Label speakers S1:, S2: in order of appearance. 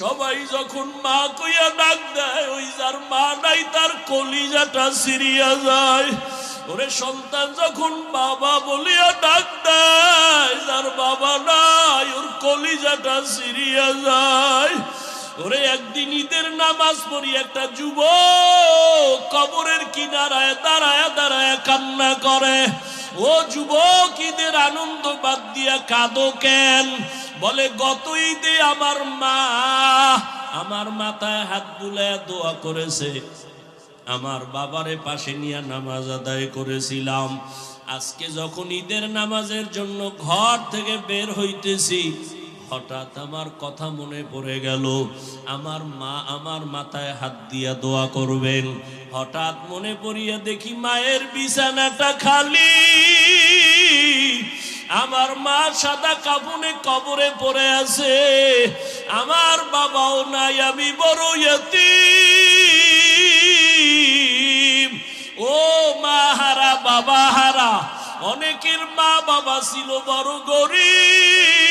S1: সবাই যখন মা কইয়া ডাক দেয়, ওই যার মা নাই তার কলিজাটা ছিঁড়িয়া যায়। ওরে সন্তান যখন বাবা বলিয়া ডাক দেয়, যার বাবা নাই ওর কলিজাটা ছিঁড়িয়া যায়। ওরে একদিন ঈদের নামাজ পড়ি একটা যুবক কবরের কিনারায় দাঁড়ায় দাঁড়ায় কান্না করে। ও যুবক, ঈদের আনন্দ বাদ দিয়া কাঁদো কেন? বলে গত ঈদে আমার মা আমার মাথায় হাত বুলায় দোয়া করেছে, আমার বাবারে পাশে নিয়ে নামাজ আদায় করেছিলাম। আজকে যখন ঈদের নামাজের জন্য ঘর থেকে বের হইতেছি, হঠাৎ আমার কথা মনে পড়ে গেল, আমার মা আমার মাথায় হাত দিয়া দোয়া করবেন। হঠাৎ মনে পড়িয়া দেখি মায়ের বিছানাটা খালি, আমার মা সাদা কাফনে কবরে পড়ে আছে, আমার বাবাও নাই, আমি বড় ইতিম। ও মা হারা বাবা হারা। অনেকের মা বাবা ছিল বড় গরিব,